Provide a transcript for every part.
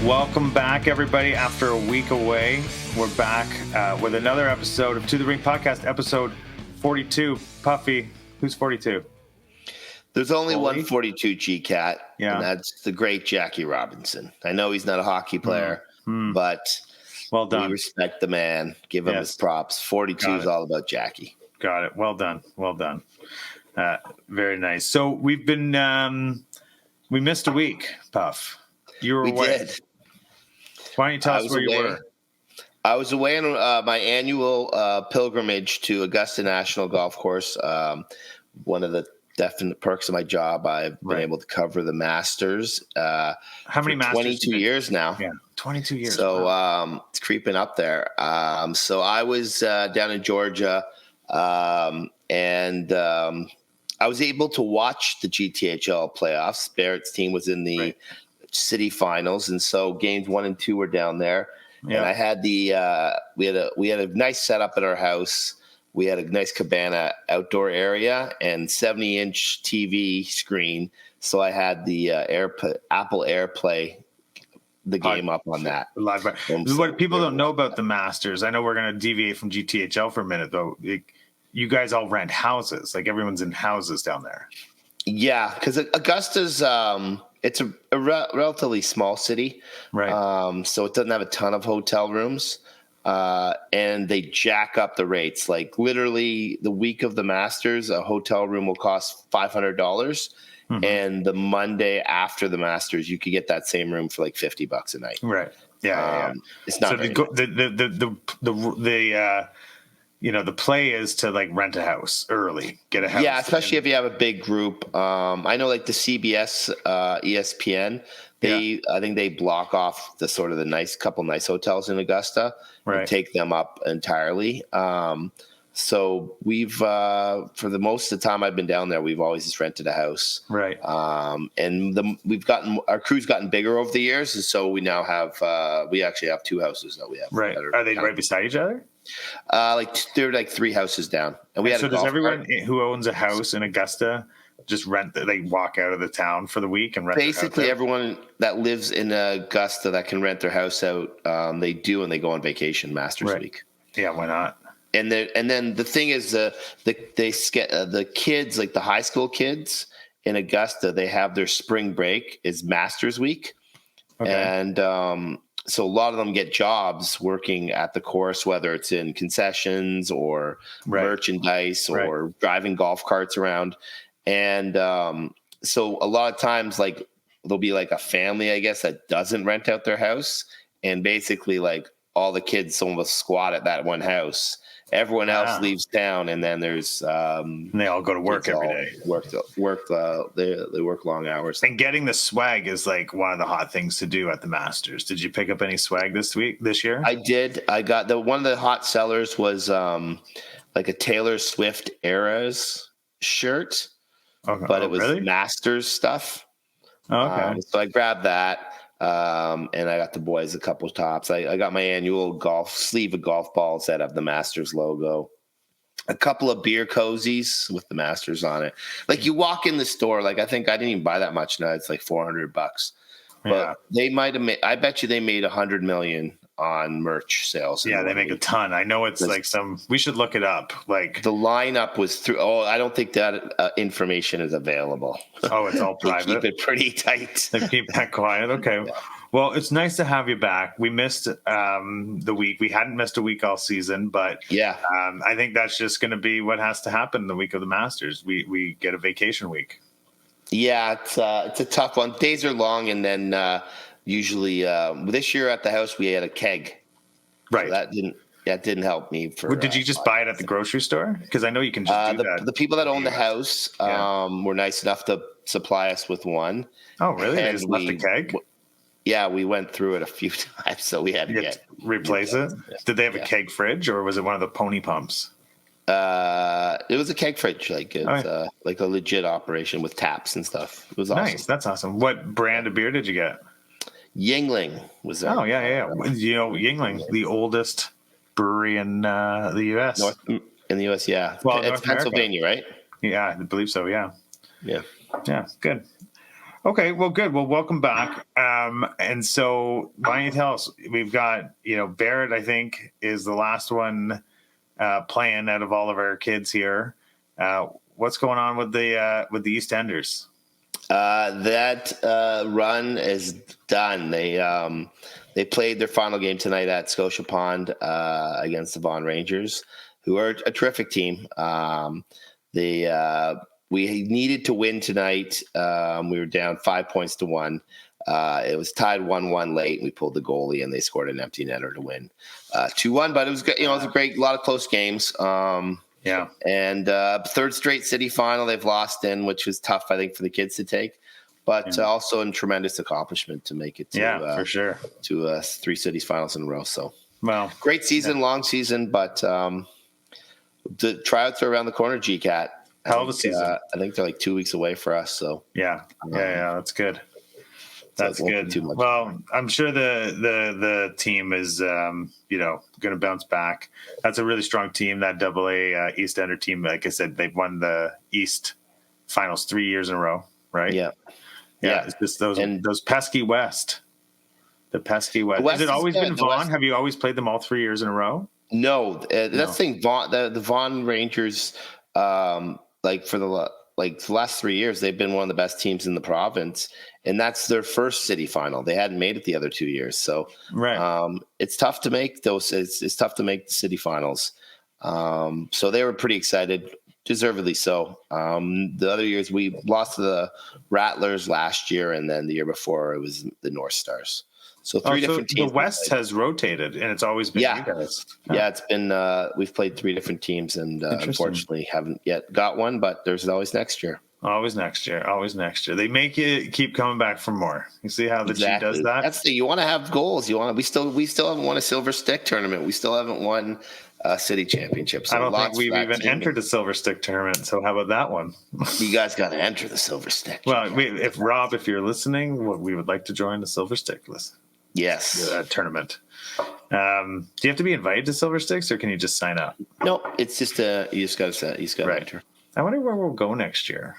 Welcome back, everybody. After a week away, we're back with another episode of To the Rink Podcast, episode 42. Puffy, who's 42? There's only one 42 G-Cat, yeah. And that's the great Jackie Robinson. I know he's not a hockey player, but well done. We respect the man. Give him his props. 42 is all about Jackie. Got it. Well done. Well done. Very nice. So we've been we missed a week, Puff. You were away. We did. Why don't you tell us where you were? I was away on my annual pilgrimage to Augusta National Golf Course. One of the definite perks of my job, I've been able to cover the Masters. How many Masters? 22 years now. Yeah, 22 years. So it's creeping up there. So I was down in Georgia, and I was able to watch the GTHL playoffs. Barrett's team was in the city finals, and so games 1 and 2 were down there. Yeah. And I had we had a nice setup at our house. We had a nice cabana outdoor area and 70-inch TV screen. So I had the Apple AirPlay the game up on that. Live. What people don't know about the Masters, I know we're going to deviate from GTHL for a minute, though. You guys all rent houses. Like everyone's in houses down there. Yeah, because Augusta's it's a relatively small city, right? So it doesn't have a ton of hotel rooms, and they jack up the rates. Like literally, the week of the Masters, a hotel room will cost $500, and the Monday after the Masters, you could get that same room for like $50 a night. Right? Yeah. It's not. So the play is to like rent a house early, get a house. Yeah, especially if you have a big group. I know like the CBS, ESPN, I think they block off the couple nice hotels in Augusta and take them up entirely. So we've, for the most of the time I've been down there, we've always just rented a house. Right. And our crew's gotten bigger over the years. And so we now have, we actually have 2 houses that we have. Right. Are they right beside each other? They're like 3 houses down. And so does everyone who owns a house in Augusta just rent, they walk out of the town for the week and rent? Basically everyone that lives in Augusta that can rent their house out, they do, and they go on vacation Masters week. Yeah, why not? And then the thing is, the kids, like the high school kids in Augusta, they have their spring break is Masters week, and so a lot of them get jobs working at the course, whether it's in concessions or merchandise or driving golf carts around. And so a lot of times, like there'll be like a family, I guess, that doesn't rent out their house, and basically like all the kids almost squat at that one house. Everyone else leaves town, and then there's and they all go to work every day. They work long hours. And getting the swag is like one of the hot things to do at the Masters. Did you pick up any swag this year? I did. I got one of the hot sellers was like a Taylor Swift Eras shirt, but it was Masters stuff. Okay, so I grabbed that. And I got the boys a couple of tops. I got my annual sleeve of golf balls that have the Masters logo. A couple of beer cozies with the Masters on it. Like you walk in the store, like I think I didn't even buy that much now. It's like $400. But they might have made, I bet you they made $100 million on merch sales. Yeah, they make a ton. I know it's like we should look it up. Like the lineup was through. Oh, I don't think that information is available. Oh, it's all private. They keep it pretty tight. They keep that quiet. Okay. Yeah. Well, it's nice to have you back. We missed the week. We hadn't missed a week all season, but I think that's just going to be what has to happen the week of the Masters. We get a vacation week. Yeah, it's a tough one. Days are long, and then usually this year at the house we had a keg. Right. So that didn't help me. Did you just buy it at the grocery store? Because I know you can just do that. The people that own the house were nice enough to supply us with one. Oh, really? They just left the keg? Yeah, we went through it a few times, so we had to replace it. Did they have a keg fridge, or was it one of the pony pumps? It was a keg fridge, like it's like a legit operation with taps and stuff. It was awesome. Nice, that's awesome. What brand of beer did you get? Yuengling was there. Oh yeah. You know, Yuengling, the oldest brewery in the U.S. In the U.S., yeah. Well, it's Pennsylvania, right? Yeah, I believe so. Yeah. Yeah. Good. Okay, well, good. Well, welcome back. And so why don't you tell us? We've got, Barrett, I think, is the last one playing out of all of our kids here. What's going on with the EastEnders? That run is done. They played their final game tonight at Scotia Pond against the Vaughan Rangers, who are a terrific team. We needed to win tonight. We were down 5-1. It was tied 1-1 late. We pulled the goalie, and they scored an empty netter to win 2-1. But it was good. It was a lot of close games. Yeah. And third straight city final they've lost in, which was tough, I think, for the kids to take, but also a tremendous accomplishment to make it to, for sure, to 3 cities finals in a row. So, well, great season, long season, but the tryouts are around the corner, GCAT. Hell of a season. I think they're like 2 weeks away for us. So, yeah, that's good. That's good. Too well, I'm sure the team is, going to bounce back. That's a really strong team. That AA EastEnder team, like I said, they've won the East finals 3 years in a row, right? Yeah. It's just those pesky West. The pesky West. Has it always been Vaughan? Have you always played them all 3 years in a row? No, that's the thing. The Vaughan Rangers, for the last 3 years, they've been one of the best teams in the province, and that's their first city final. They hadn't made it the other 2 years, so it's tough to make those. It's tough to make the city finals. So they were pretty excited, deservedly so. The other years we lost to the Rattlers last year, and then the year before it was the North Stars. So three different teams. The West has rotated, and it's always been you guys. Yeah, it's been we've played 3 different teams, and unfortunately haven't yet got one. But there's always next year. Always next year. Always next year. They make you keep coming back for more. You see how the team does that? That's you want to have goals. We still haven't won a Silver Stick tournament. We still haven't won a city championship. So I don't think we've even entered a Silver Stick tournament. So how about that one? You guys got to enter the Silver Stick. Well, if you're listening, we would like to join the Silver Stick list. Yes. Tournament. Do you have to be invited to Silver Sticks, or can you just sign up? No, it's just you just got to enter. I wonder where we'll go next year.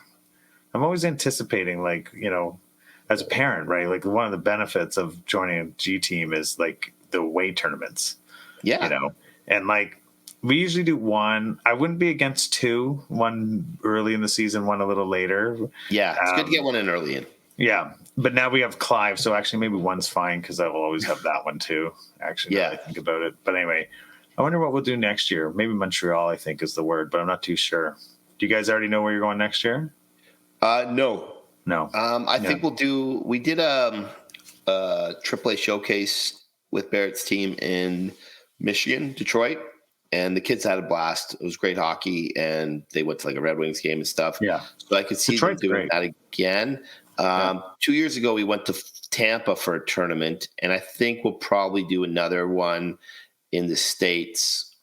I'm always anticipating, as a parent, right? Like one of the benefits of joining a G team is like the away tournaments. Yeah. And we usually do one. I wouldn't be against 2, one early in the season, one a little later. Yeah, it's good to get one in early in. Yeah, but now we have Clive, so actually maybe one's fine because I will always have that one too. Actually, now that I think about it. But anyway, I wonder what we'll do next year. Maybe Montreal, I think, is the word, but I'm not too sure. Do you guys already know where you're going next year? No. I think we did a AAA showcase with Barrett's team in Michigan, Detroit, and the kids had a blast. It was great hockey, and they went to a Red Wings game and stuff. Yeah. So I could see them doing that again. 2 years ago, we went to Tampa for a tournament, and I think we'll probably do another one in the States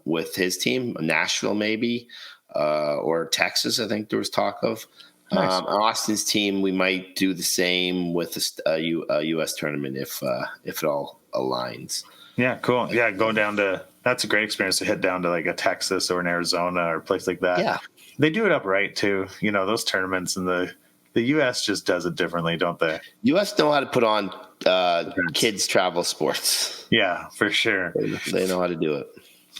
with his team, Nashville maybe, or Texas, I think there was talk of. Nice. Austin's team, we might do the same with a U.S. tournament if it all aligns. Yeah, cool. Yeah, go down to – that's a great experience to hit down to a Texas or an Arizona or a place like that. Yeah. They do it upright too. Those tournaments, and the U.S. just does it differently, don't they? U.S. know how to put on kids travel sports. Yeah, for sure. They know how to do it.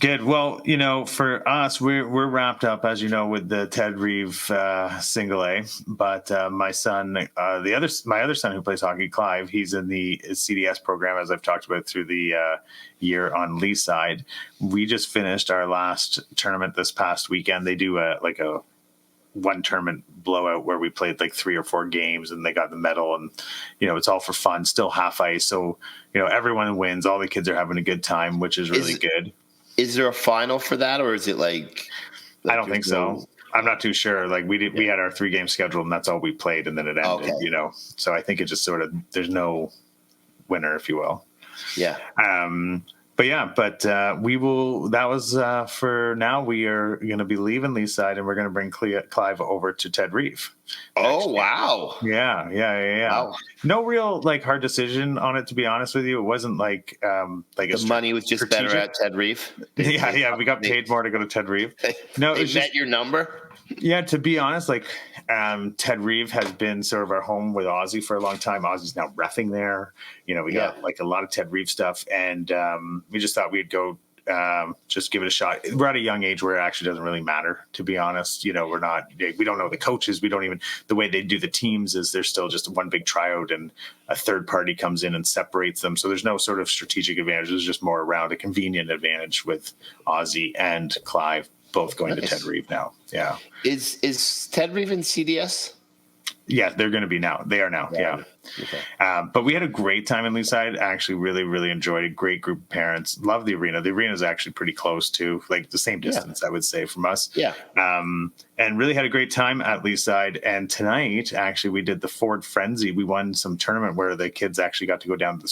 Good. Well, for us, we're wrapped up, as you know, with the Ted Reeve single A. But my son, my other son who plays hockey, Clive, he's in the CDS program, as I've talked about through the year on Leaside. We just finished our last tournament this past weekend. They do a one tournament blowout where we played 3 or 4 games, and they got the medal, and it's all for fun, still half ice. So everyone wins. All the kids are having a good time, which is really good. Is there a final for that, or is it I don't think so. I'm not too sure. We had our 3 games scheduled, and that's all we played, and then it ended. Okay. So I think it just sort of there's no winner, if you will. Yeah. But we will. That was for now. We are going to be leaving Leaside, and we're going to bring Clive over to Ted Reeve. Oh wow! Yeah. Wow. No real hard decision on it, to be honest with you. It wasn't the money was just strategic. better at Ted Reeve. Yeah. We got paid more to go to Ted Reeve. No, they met your number. Yeah, to be honest, Ted Reeve has been sort of our home with Aussie for a long time. Aussie's now reffing there. We got like a lot of Ted Reeve stuff, and we just thought we'd go just give it a shot. We're at a young age where it actually doesn't really matter, to be honest. We don't know the coaches. We don't even, the way they do the teams is there's still just one big tryout and a third party comes in and separates them. So there's no sort of strategic advantage. There's just more around a convenient advantage with Aussie and Clive both going to Ted Reeve now. Yeah. Is Ted Reeve in CDS? Yeah, they're going to be now. They are now. Yeah. Okay. But we had a great time in Leaside. I actually really, really enjoyed it. Great group of parents. Love the arena. The arena is actually pretty close to, like, the same distance, I would say, from us. Yeah. And really had a great time at Leaside. And tonight, actually, we did the Ford Frenzy. We won some tournament where the kids actually got to go down to the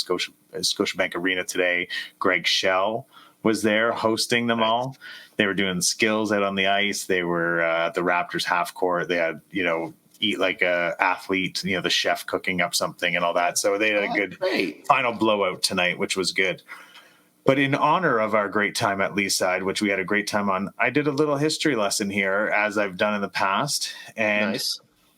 Scotiabank Arena today. Greg Schell was there hosting them all. They were doing skills out on the ice. They were at the Raptors half court. They had, eat like a athlete, the chef cooking up something and all that. So they had a good final blowout tonight, which was good. But in honor of our great time at Leaside, which we had a great time on, I did a little history lesson here, as I've done in the past, and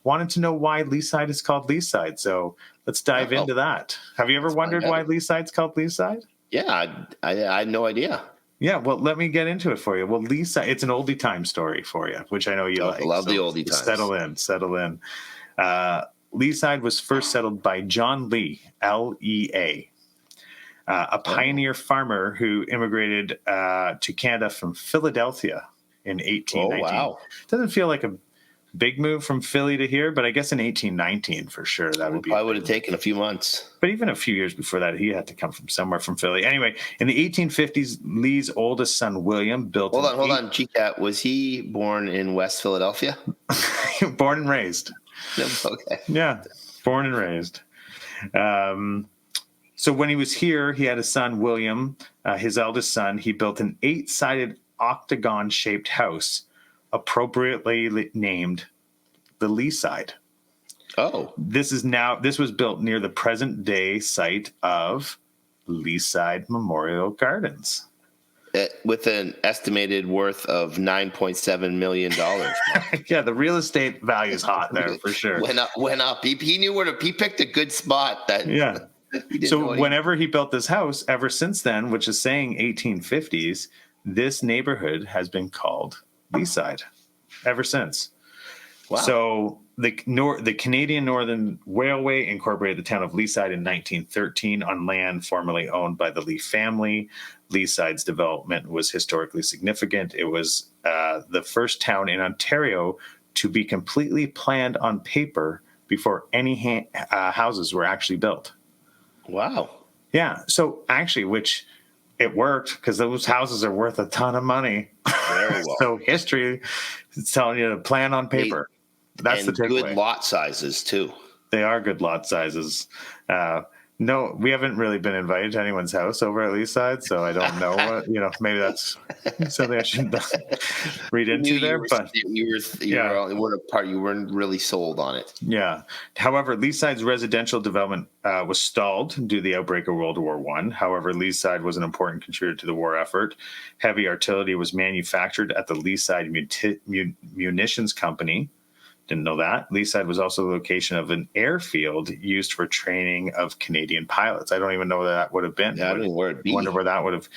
wanted to know why Leaside is called Leaside. So let's dive into that. Have you ever wondered why Leaside's called Leaside? Yeah, I had no idea. Yeah, well, let me get into it for you. Well, it's an oldie time story for you, which I know you like. I love the oldie times. Settle in. Leaside was first settled by John Lee, L-E-A, a pioneer farmer who immigrated to Canada from Philadelphia in 1819. Oh, wow. Doesn't feel like a big move from Philly to here, but I guess in 1819 for sure that would be. I would have taken a few months. But even a few years before that, he had to come from somewhere from Philly. Anyway, in the 1850s, Lee's oldest son, William, built. Hold on, GCAT. Was he born in West Philadelphia? Born and raised. Okay. Yeah, born and raised. So when he was here, he had a son, William, his eldest son. He built an 8-sided octagon-shaped house, appropriately named the Leaside. Oh, this was built near the present day site of Leaside Memorial Gardens, with an estimated worth of $9.7 million. Yeah, the real estate value is hot there for sure. Went up. He knew where to. He picked a good spot. So whenever he built this house, ever since then, which is saying 1850s, this neighborhood has been called Leaside ever since. Wow. So the Canadian Northern Railway incorporated the town of Leaside in 1913 on land formerly owned by the Lee family. Leaside's development was historically significant. It was the first town in Ontario to be completely planned on paper before any houses were actually built. Wow. Yeah. So actually, which it worked because those houses are worth a ton of money. Very well. So history is telling you to plan on paper. That's the takeaway. Good lot sizes too. They are good lot sizes. No, we haven't really been invited to anyone's house over at Leaside, so I don't know what, maybe that's something I shouldn't read into there. But you weren't really sold on it. Yeah. However, Leaside's residential development was stalled due to the outbreak of World War I. However, Leaside was an important contributor to the war effort. Heavy artillery was manufactured at the Leaside Munitions Company. Didn't know that. Leaside was also the location of an airfield used for training of Canadian pilots. I don't even know where that would have been. Yeah, I don't know where it'd be. Wonder where that would have.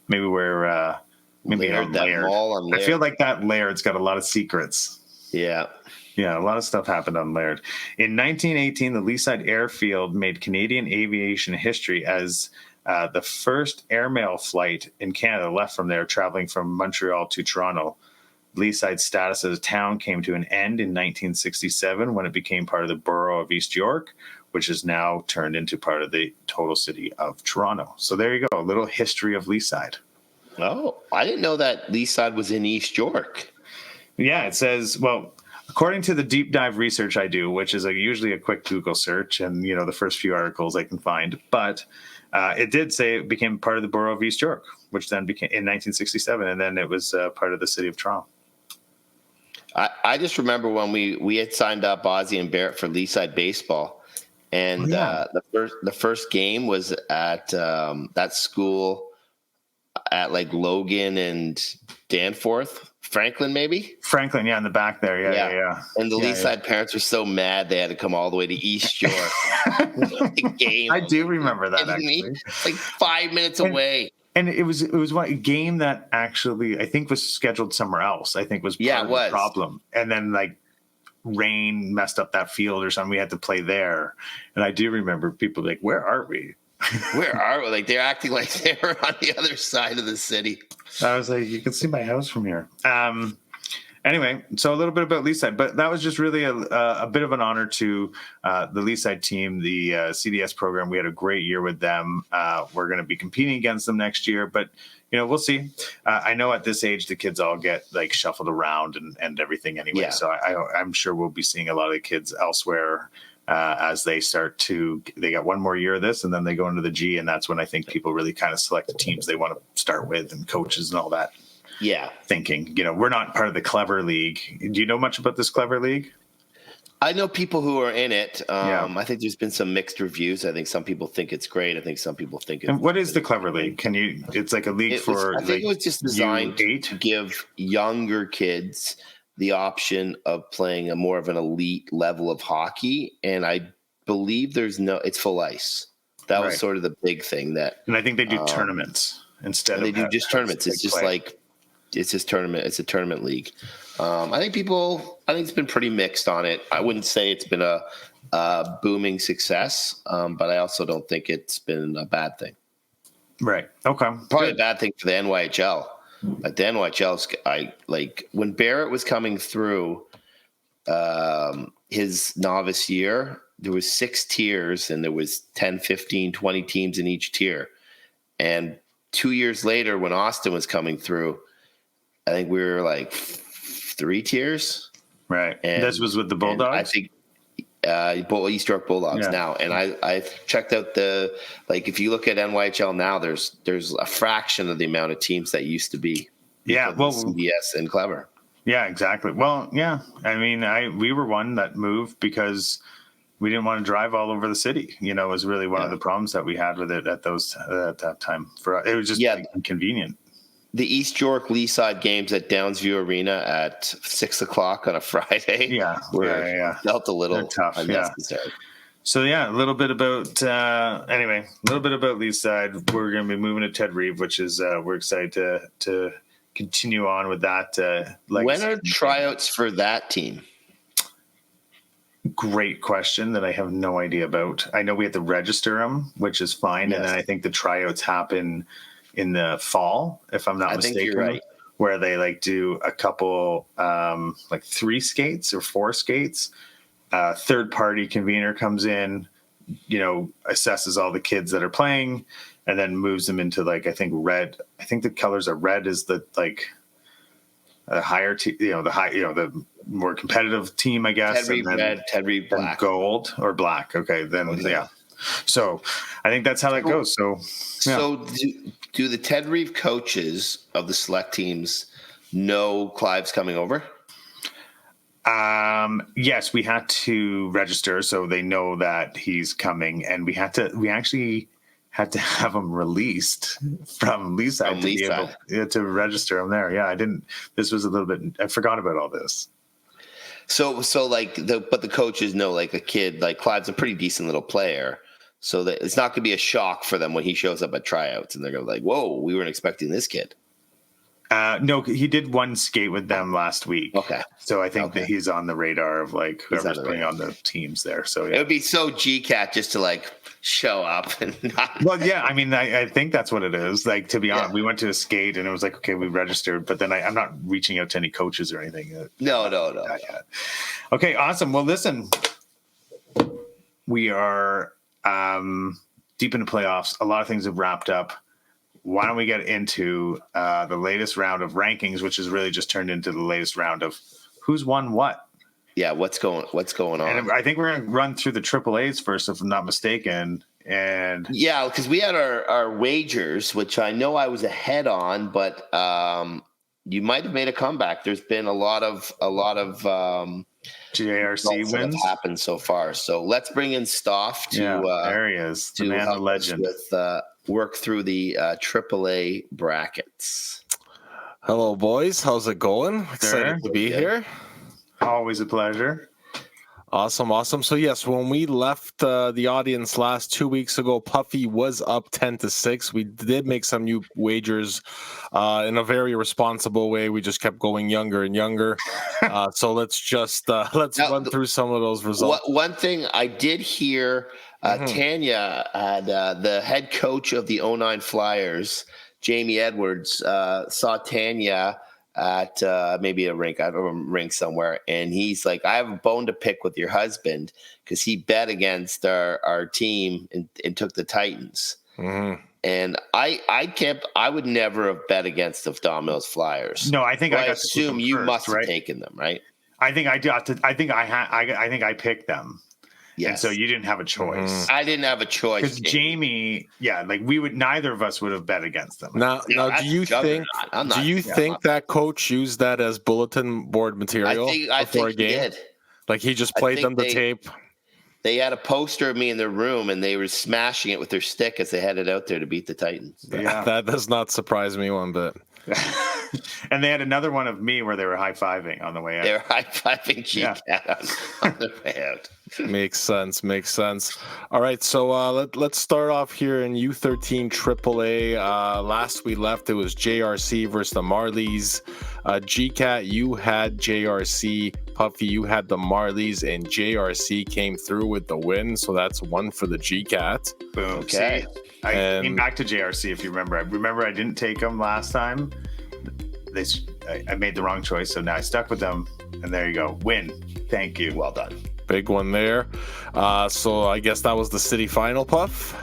Maybe where. Maybe on Laird. I feel like that Laird's got a lot of secrets. Yeah. Yeah, a lot of stuff happened on Laird. In 1918, the Leaside airfield made Canadian aviation history as the first airmail flight in Canada left from there, traveling from Montreal to Toronto. Leaside's status as a town came to an end in 1967 when it became part of the borough of East York, which is now turned into part of the total city of Toronto. So there you go, a little history of Leaside. Oh, I didn't know that Leaside was in East York. Yeah, it says, well, according to the deep dive research I do, which is usually a quick Google search and, the first few articles I can find, but it did say it became part of the borough of East York, which then became in 1967, and then it was part of the city of Toronto. I just remember when we had signed up Ozzie and Barrett for Leaside baseball, and the first game was at that school at like Logan and Danforth. Franklin, maybe? Franklin, yeah, in the back there. Yeah. And the Leaside parents were so mad they had to come all the way to East York. The game. I do remember that, actually. It's like 5 minutes away. And it was a game that actually I think was scheduled somewhere else. I think was part of the problem. And then like rain messed up that field or something. We had to play there. And I do remember people like, where are we? Where are we? Like they're acting like they were on the other side of the city. I was like, you can see my house from here. Anyway, so a little bit about Leaside, but that was just really a bit of an honor to the Leaside team, the CDS program. We had a great year with them. We're going to be competing against them next year, but we'll see. I know at this age, the kids all get like shuffled around and everything anyway. Yeah. So I'm sure we'll be seeing a lot of the kids elsewhere as they they got one more year of this and then they go into the G. And that's when I think people really kind of select the teams they want to start with and coaches and all that. Yeah. Thinking, we're not part of the Clever League. Do you know much about this Clever League? I know people who are in it. I think there's been some mixed reviews. I think some people think it's great. I think some people think it's... And what is the Clever League? It's like a league I think it was just designed to give younger kids the option of playing a more of an elite level of hockey. And I believe it's full ice. That was sort of the big thing and I think they do tournaments instead of... They do just tournaments. It's just like... It's just tournament. It's a tournament league. I think it's been pretty mixed on it. I wouldn't say it's been a booming success, but I also don't think it's been a bad thing. Right. Okay. Probably a bad thing for the NYHL. Like the NYHL, when Barrett was coming through his novice year, there was 6 tiers and there was 10, 15, 20 teams in each tier. And 2 years later, when Austin was coming through, I think we were like 3 tiers. Right. And this was with the Bulldogs? I think East York Bulldogs now. And I checked out if you look at NYHL now, there's a fraction of the amount of teams that used to be. Yeah. Well, CBS and Clever. Yeah, exactly. Well, yeah. I mean, we were one that moved because we didn't want to drive all over the city. It was really one of the problems that we had with it at that time. It was just inconvenient. The East York Leaside games at Downsview Arena at 6:00 on a Friday. Felt a little unnecessary. Yeah. So a little bit about Leaside. We're going to be moving to Ted Reeve, which is we're excited to continue on with that. When are tryouts for that team? Great question that I have no idea about. I know we have to register them, which is fine, and then I think the tryouts happen in the fall, if I'm not mistaken, think you're right. Where they do a couple 3 skates or 4 skates. Third party convener comes in, assesses all the kids that are playing, and then moves them into I think red. I think the colors are red is the a higher the more competitive team, I guess. Ted Reeve red, Ted Reeve black, gold or black. Okay, then So I think that's how that goes. So do the Ted Reeve coaches of the select teams know Clive's coming over? Yes, we had to register, so they know that he's coming, and we actually had to have him released from Leaside be able to register him there. Yeah, this was a little bit, I forgot about all this. So but the coaches know a kid, Clive's a pretty decent little player. So that it's not going to be a shock for them when he shows up at tryouts and they're going to be whoa, we weren't expecting this kid. No, he did 1 skate with them last week. Okay. So I think that he's on the radar of whoever's playing on the teams there. So it would be so GCAT just to show up and not. Well, yeah, I mean, I think that's what it is. To be honest, we went to a skate and it was okay, we registered, but then I'm not reaching out to any coaches or anything. No. Okay, awesome. Well, listen, we are deep into playoffs. A lot of things have wrapped up. Why don't we get into the latest round of rankings, which has really just turned into the latest round of who's won what. Yeah, what's going on? And I think we're going to run through the triple A's first, if I'm not mistaken. And yeah, because we had our wagers, which I know I was ahead on, but you might have made a comeback. There's been a lot of JRC wins have happened so far. So let's bring in Stoff to there he is, the man, the legend, with work through the AAA brackets. Hello, boys. How's it going? Excited to be here. Always a pleasure. Awesome. So yes, when we left the audience last 2 weeks ago, Puffy was up 10-6. We did make some new wagers in a very responsible way. We just kept going younger and younger. So let's run through some of those results. One thing I did hear, Tanya had the head coach of the 09 Flyers, Jamie Edwards, saw Tanya at maybe a rink. I don't remember, rink somewhere, and he's like, I have a bone to pick with your husband because he bet against our team and took the Titans. And I would never have bet against the Domino's Flyers. No, I think I assume you must have taken them, right? I think I think I picked them. Yes. And so you didn't have a choice. I didn't have a choice. Because Jamie, neither of us would have bet against them. Now do you think that coach used that as bulletin board material before a game? Did. Like he just played them the tape? They had a poster of me in their room, and they were smashing it with their stick as they headed out there to beat the Titans. Yeah. That does not surprise me one bit. And they had another one of me where they were high-fiving on the way out. They were high-fiving G-Cat on the way out. Makes sense. All right, so let's start off here in U13 AAA. Last we left, it was JRC versus the Marlies. G-Cat, you had JRC. Puffy, you had the Marlies, and JRC came through with the win, so that's one for the G-Cat. Boom. Okay. I came back to JRC, if you remember. I remember I didn't take them last time. I made the wrong choice, so now I stuck with them, and there you go. Win. Thank you. Well done. Big one there. So I guess that was the city final, Puff?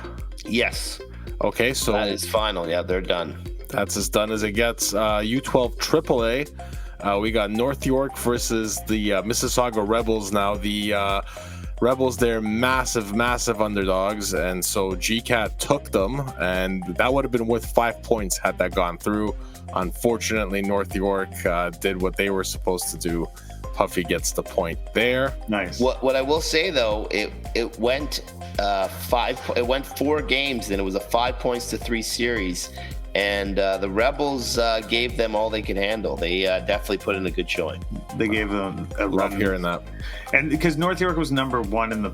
Yes. Okay, so that is final. Yeah, they're done. That's as done as it gets. U12 AAA. We got North York versus the Mississauga Rebels. Now the Rebels, they're massive underdogs, and so G-Cat took them, and that would have been worth 5 points had that gone through. Unfortunately, North York did what they were supposed to do. Puffy gets the point there. Nice. What I will say though, it went 4 games, and it was a 5-3 series, and the Rebels gave them all they could handle. They definitely put in a good showing. They gave them a love hearing that, and because North York was number one in the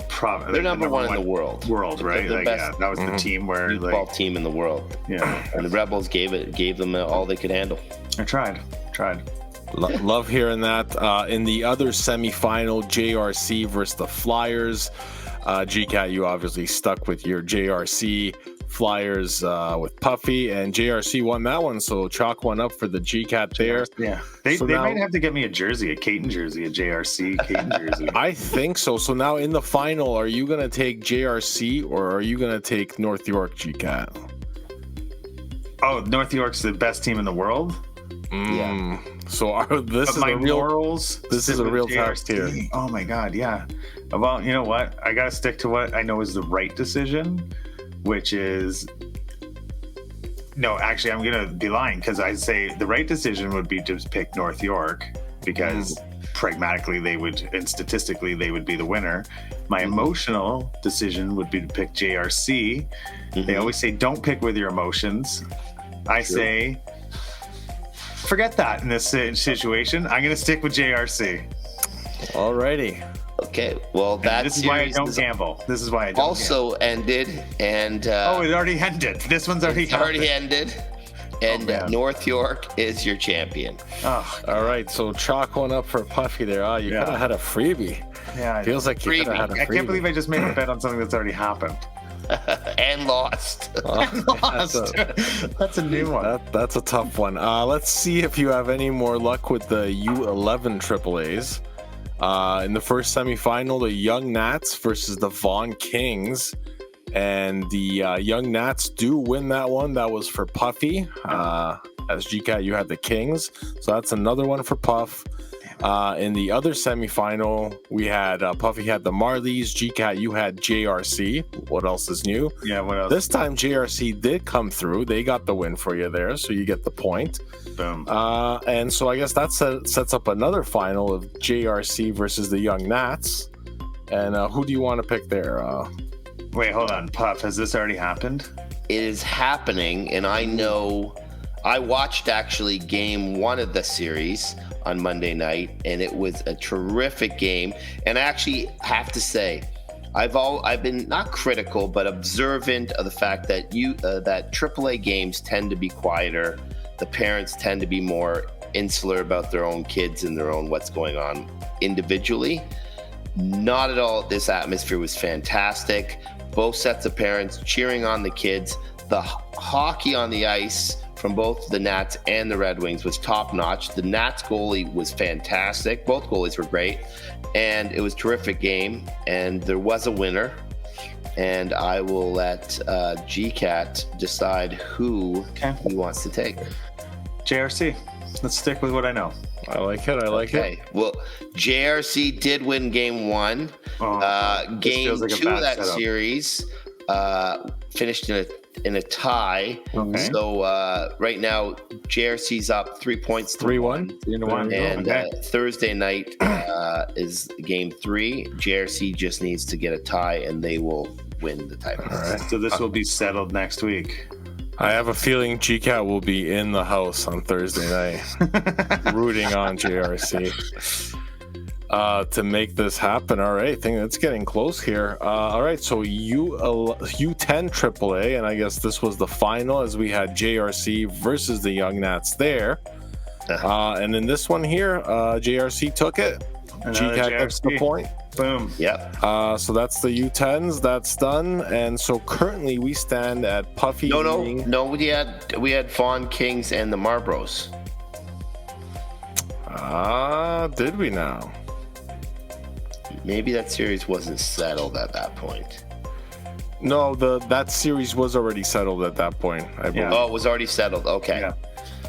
province, they're number one in the world. Right? The best, that was the team where football team in the world. Yeah, and the Rebels gave them all they could handle. I tried. Love hearing that. In the other semifinal, JRC versus the Flyers. G-Cat, you obviously stuck with your JRC. Flyers with Puffy, and JRC won that one, so chalk one up for the G-Cat there. Yeah, they might have to get me a jersey, a Caton jersey, a JRC Caton jersey. I think so. So now in the final, are you going to take JRC or are you going to take North York, G-Cat? Oh, North York's the best team in the world? Yeah. So this is a real test here. Oh my God, yeah. Well, you know what? I got to stick to what I know is the right decision, which is no, actually, I'm going to be lying because I say the right decision would be to pick North York because pragmatically they would, and statistically they would be the winner. My emotional decision would be to pick JRC. They always say don't pick with your emotions. I say forget that in this situation. I'm going to stick with JRC. Alrighty. Okay, well, this is why I don't gamble. This is why I don't also gamble. Ended, and it already ended. This one's already ended, and North York is your champion. Oh, all right. So chalk one up for Puffy there. You could have had a freebie. Yeah, feels like you could have had a freebie. I can't believe I just made a bet on something that's already happened. And lost. That's a new one. That's a tough one. Let's see if you have any more luck with the U11 AAAs. In the first semifinal, the Young Nats versus the Vaughan Kings, and the Young Nats do win that one. That was for Puffy. As G-Cat, you had the Kings, so that's another one for Puff. In the other semifinal, we had Puffy had the Marlies. G-Cat, you had JRC. What else is new? Yeah, what else? This time JRC did come through. They got the win for you there, so you get the point. Boom. And so I guess that sets up another final of JRC versus the Young Nats. And who do you want to pick there? Wait, hold on. Puff, has this already happened? It is happening, and I know I watched actually game 1 of the series on Monday night, and it was a terrific game. And I actually have to say, I've been not critical, but observant of the fact that that AAA games tend to be quieter. The parents tend to be more insular about their own kids and their own what's going on individually. Not at all. This atmosphere was fantastic. Both sets of parents cheering on the kids. The hockey on the ice from both the Nats and the Red Wings was top notch. The Nats goalie was fantastic. Both goalies were great. And it was a terrific game. And there was a winner. And I will let GCAT decide who he wants to take. JRC. Let's stick with what I know. I like it. Okay. Well, JRC did win game 1. Game 2 of that series finished in a tie. Okay. So right now JRC's up 3 points to 3-1. 3-1. And Thursday night is game 3. JRC just needs to get a tie and they will win the title. All right. So this will be settled next week. I have a feeling GCAT will be in the house on Thursday night rooting on JRC to make this happen. All right, I think that's getting close here. All right, so U10 AAA, and I guess this was the final as we had JRC versus the Young Nats there. And in this one here, JRC took it. GCAT gets the point. Boom. Yep. So that's the U10s. That's done. And so currently we stand at Puffy. No. We had Fawn Kings and the Marlboros. Did we now? Maybe that series wasn't settled at that point. No, that series was already settled at that point, I believe. Oh, it was already settled. Okay. Yeah.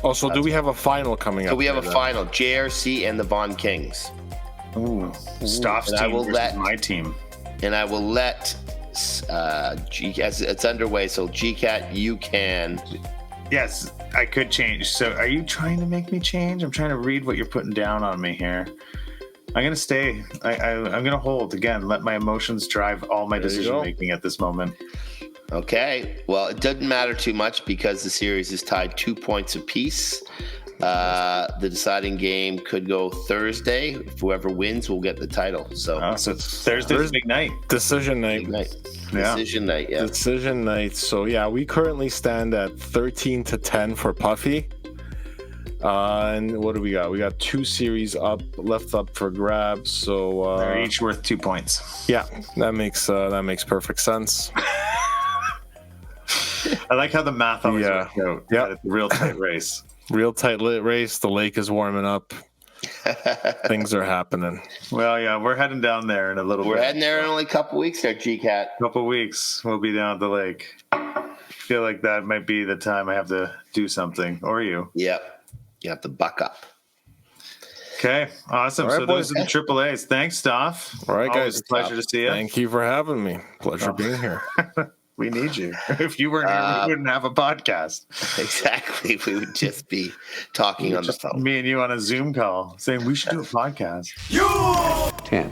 Oh, so do we have a final coming up? So we have a final. JRC and the Vaughan Kings. Ooh. Stoff's team versus my team. And I will let as it's underway, so GCAT, you can. Yes, I could change. So are you trying to make me change? I'm trying to read what you're putting down on me here. I'm going to stay. I'm going to hold again. Let my emotions drive all my decision making at this moment. Okay. Well, it doesn't matter too much because the series is tied 2 points apiece. The deciding game could go Thursday. If whoever wins will get the title. So Thursday's big night. Decision night. Big night. Decision night. Yeah. Decision night. So yeah, we currently stand at 13-10 for Puffy. And what do we got? We got 2 series left up for grabs. So they're each worth 2 points. Yeah, that makes perfect sense. I like how the math always works out. Yeah, it's a real tight race. Real tight lit race. The lake is warming up. Things are happening. Well, yeah, we're heading down there in a little bit. We're heading there in only a couple weeks there, GCAT. Couple weeks. We'll be down at the lake. I feel like that might be the time I have to do something. Or you. Yep. You have to buck up. Okay, awesome. Right, so those are the AAAs. Thanks, Stoff. All right, guys. Pleasure to see you. Thank you for having me. Pleasure being here. We need you. If you weren't here, we wouldn't have a podcast. Exactly. We would just be talking on the phone. Me and you on a Zoom call saying we should do a podcast. 10.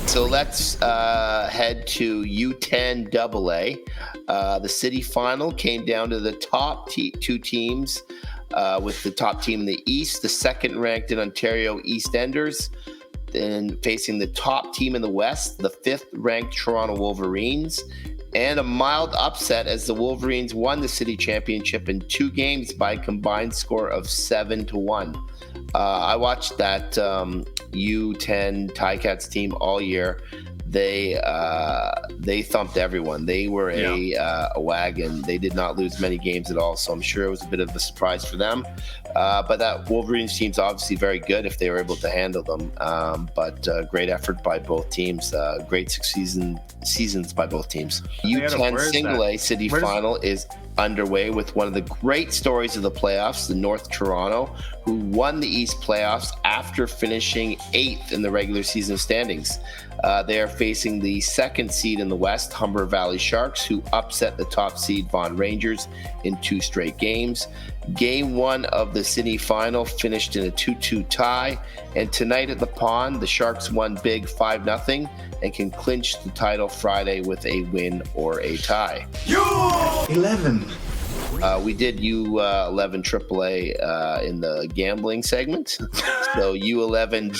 So let's head to U10 AA. The city final came down to the top 2 teams, with the top team in the East, the second ranked in Ontario EastEnders, then facing the top team in the West, the 5th ranked Toronto Wolverines, and a mild upset as the Wolverines won the city championship in 2 games by a combined score of 7-1. I watched that U10 Ticats team all year. They thumped everyone. They were a wagon. They did not lose many games at all, so I'm sure it was a bit of a surprise for them. But that Wolverines team's obviously very good if they were able to handle them. But great effort by both teams. Great seasons by both teams. U10 Single A City Final is underway with one of the great stories of the playoffs, the North Toronto, who won the East playoffs after finishing 8th in the regular season standings. They are facing the 2nd seed in the West, Humber Valley Sharks, who upset the top seed Vaughan Rangers in 2 straight games. Game 1 of the city final finished in a 2-2 tie, and tonight at the Pond, the Sharks won big 5-0 and can clinch the title Friday with a win or a tie. 11. We did U11 AAA in the gambling segment. So U11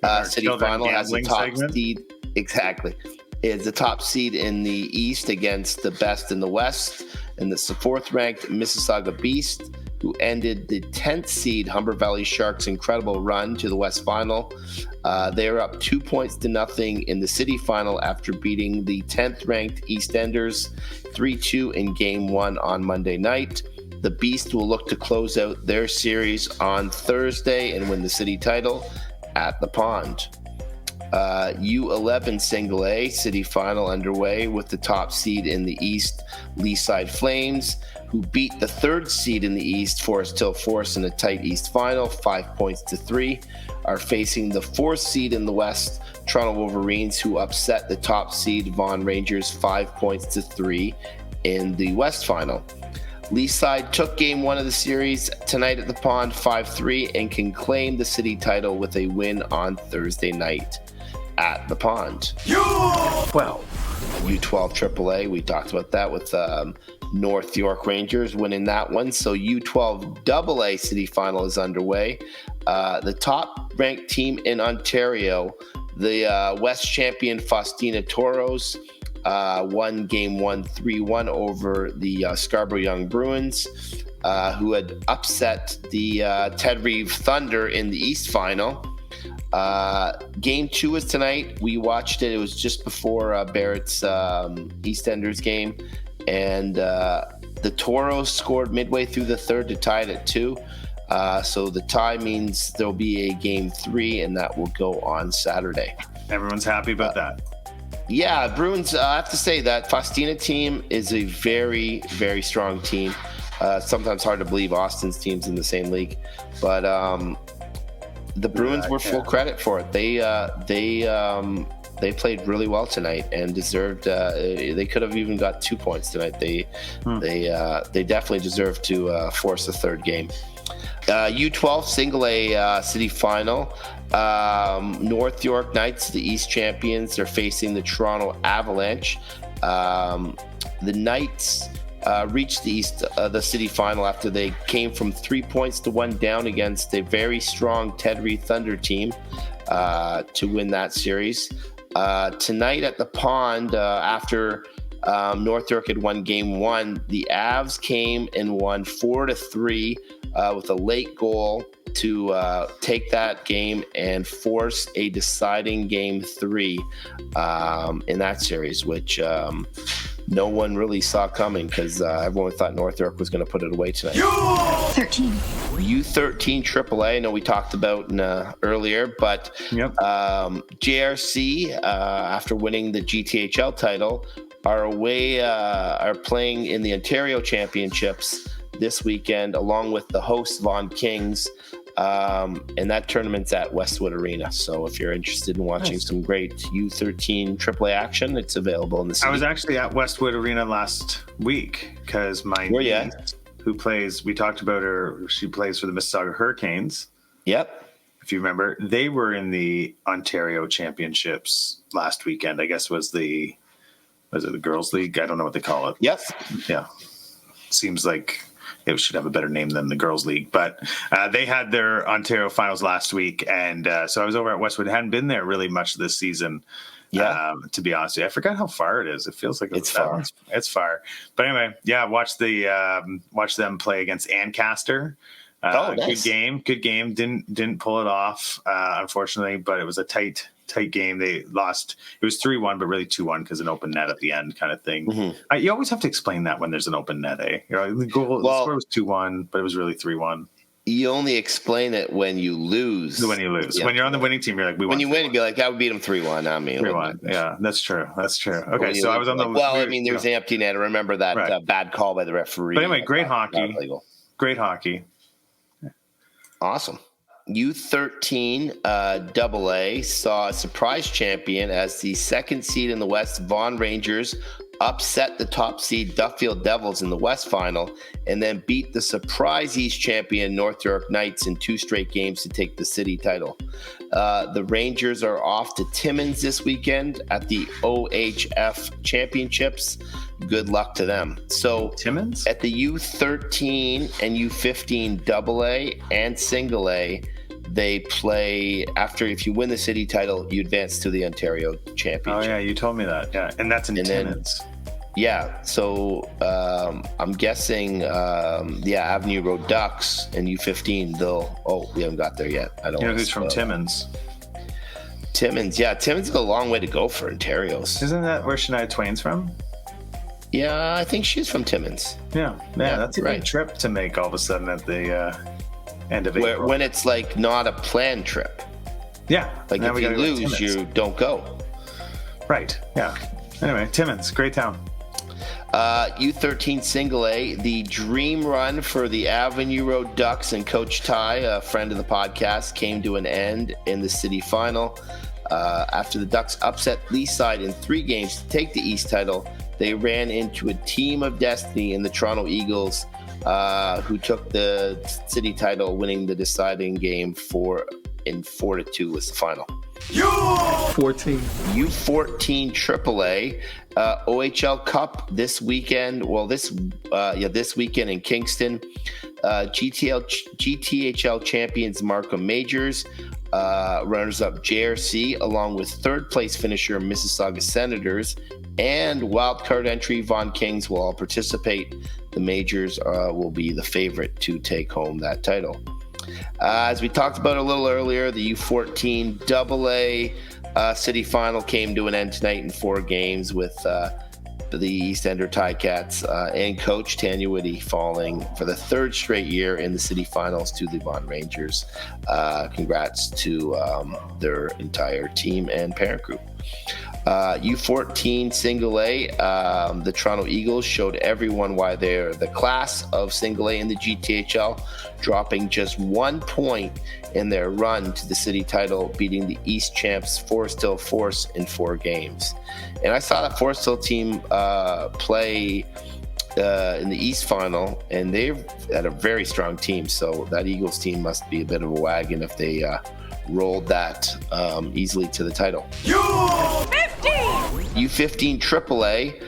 AA city final has the top seed. Exactly. Is the top seed in the East against the best in the West. And it's the 4th ranked Mississauga Beast, who ended the 10th seed Humber Valley Sharks' incredible run to the West Final. They are up 2-0 in the city final after beating the 10th ranked EastEnders 3-2 in Game 1 on Monday night. The Beast will look to close out their series on Thursday and win the city title at the Pond. U11 Single A city final underway with the top seed in the East, Leaside Flames, who beat the 3rd seed in the East, Forest Hill Force, in a tight East final, 5-3, are facing the 4th seed in the West, Toronto Wolverines, who upset the top seed Vaughan Rangers 5-3 in the West final. Leaside took Game 1 of the series tonight at the Pond 5-3 and can claim the city title with a win on Thursday night at the Pond. U12 AAA, we talked about that with North York Rangers winning that one. So U12 AA city final is underway. The top ranked team in Ontario, the West champion Faustina Toros, won Game 1 3-1 over the Scarborough Young Bruins, who had upset the Ted Reeve Thunder in the East final. Game 2 is tonight. We watched it. It was just before Barrett's EastEnders game. And the Toros scored midway through the 3rd to tie it at 2. So the tie means there'll be a Game 3, and that will go on Saturday. Everyone's happy about that. Yeah, Bruins, I have to say that Faustina team is a very, very strong team. Sometimes hard to believe Austin's team's in the same league. But the Bruins were full credit for it. They played really well tonight and deserved. They could have even got 2 points tonight. They definitely deserved to force a 3rd game. U12 Single A city final. North York Knights, the East champions, are facing the Toronto Avalanche. The Knights reached the city final after they came from 3-1 down against a very strong Ted Reeve Thunder team to win that series. Tonight at the Pond, after North York had won Game 1, the Avs came and won 4-3 with a late goal to take that game and force a deciding Game 3 in that series, which no one really saw coming because everyone thought North York was going to put it away tonight. U13 AAA, I know we talked about earlier, but JRC, after winning the GTHL title, are playing in the Ontario Championships this weekend, along with the host Vaughan Kings, and that tournament's at Westwood Arena. So if you're interested in watching some great U13 AAA action, it's available in the city. I was actually at Westwood Arena last week because my niece, who plays, we talked about her, she plays for the Mississauga Hurricanes. Yep. If you remember, they were in the Ontario Championships last weekend. I guess was it the Girls League? I don't know what they call it. Yep. Yeah. Seems like it should have a better name than the Girls League, but they had their Ontario finals last week, and so I was over at Westwood. I hadn't been there really much this season, to be honest with you. I forgot how far it is. It feels like it's far. It's far, but anyway, watch them play against Ancaster. Nice. Good game. Didn't pull it off, unfortunately, but it was a tight game. They lost. It was 3-1, but really 2-1 because an open net at the end kind of thing. Mm-hmm. You always have to explain that when there's an open net, eh? The score was 2-1, but it was really 3-1. You only explain it when you lose. When you lose. Yeah. When you're on the winning team, you're like, when you win, you'd be like, I would beat them 3-1. I mean, 3-1. Yeah, that's true. Okay, so I was on the. There's an empty net. I remember that bad call by the referee. But anyway, great hockey. Great hockey. Awesome. U13 AA saw a surprise champion as the 2nd seed in the West, Vaughan Rangers, upset the top seed Duffield Devils in the West Final, and then beat the surprise East champion North York Knights in 2 straight games to take the city title. The Rangers are off to Timmins this weekend at the OHF Championships. Good luck to them. So Timmins? At the U13 and U15 AA and single A, they play after. If you win the city title, you advance to the Ontario Championship. Oh yeah, you told me that. Yeah, and that's in Timmins. Yeah, so I'm guessing, Avenue Road Ducks and U15. We haven't got there yet. I don't. You know who's from Timmins? Timmins, yeah, Timmins is a long way to go for Ontario's. Isn't that where Shania Twain's from? Yeah, I think she's from Timmins. Yeah, that's a big trip to make all of a sudden at the end of April. When it's like not a planned trip. Yeah. Like if you lose, you don't go. Right, yeah. Anyway, Timmins, great town. U13 single A, the dream run for the Avenue Road Ducks and Coach Ty, a friend of the podcast, came to an end in the city final. After the Ducks upset Leaside in 3 games to take the East title, they ran into a team of destiny in the Toronto Eagles, who took the city title, winning the deciding game 4-2 was the final. U14 AAA OHL Cup this weekend. Well, this weekend in Kingston. GTHL champions Markham Majors, runners-up JRC, along with third-place finisher Mississauga Senators, and wildcard entry Vaughan Kings will all participate. The Majors will be the favorite to take home that title. As we talked about a little earlier, the U14 AA city final came to an end tonight in 4 games with the East Ender Ticats and coach Tanya Whitty falling for the 3rd straight year in the city finals to the Vaughan Rangers. Congrats to their entire team and parent group. U14 single A, the Toronto Eagles showed everyone why they're the class of single A in the GTHL, dropping just 1 point in their run to the city title, beating the East champs Forest Hill Force in 4 games. And I saw that Forest Hill team play in the East final, and they've had a very strong team. So that Eagles team must be a bit of a wagon if they rolled that easily to the title. U15 AAA,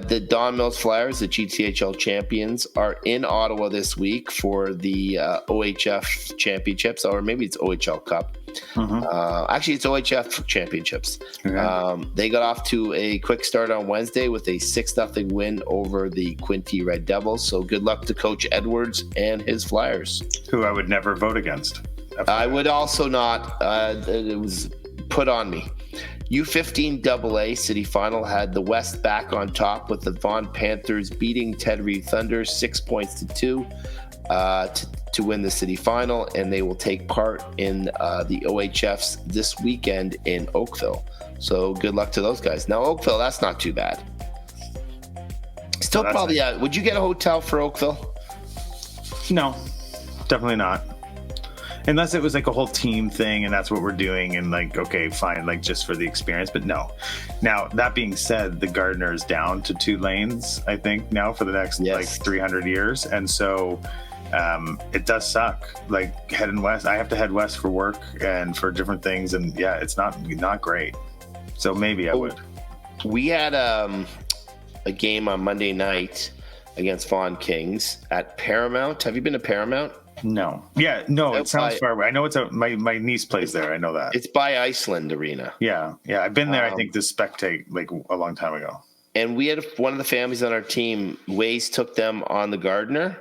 the Don Mills Flyers, the GTHL champions, are in Ottawa this week for the OHF championships, or maybe it's OHL Cup. Actually, it's OHF championships. Okay. They got off to a quick start on Wednesday with a 6-0 win over the Quinte Red Devils. So good luck to Coach Edwards and his Flyers. Who I would never vote against. I would also not. It was put on me. U15 AA city final had the West back on top with the Vaughan Panthers beating Ted Reed Thunder 6-2 to win the city final, and they will take part in the OHFs this weekend in Oakville. So good luck to those guys. Now Oakville, that's not too bad. Still probably. Would you get a hotel for Oakville? No, definitely not. Unless it was like a whole team thing and that's what we're doing and like, okay, fine, like just for the experience, but no. Now, that being said, the Gardner is down to 2 lanes, I think, now for the next like 300 years. And so it does suck, like heading west. I have to head west for work and for different things. And yeah, it's not great. So maybe I would. We had a game on Monday night against Vaughan Kings at Paramount. Have you been to Paramount? No. Yeah, no, it sounds far away. I know it's my niece plays there. I know that. It's by Iceland Arena. Yeah. I've been there, I think, to spectate like a long time ago. And we had one of the families on our team, Waze took them on the Gardner,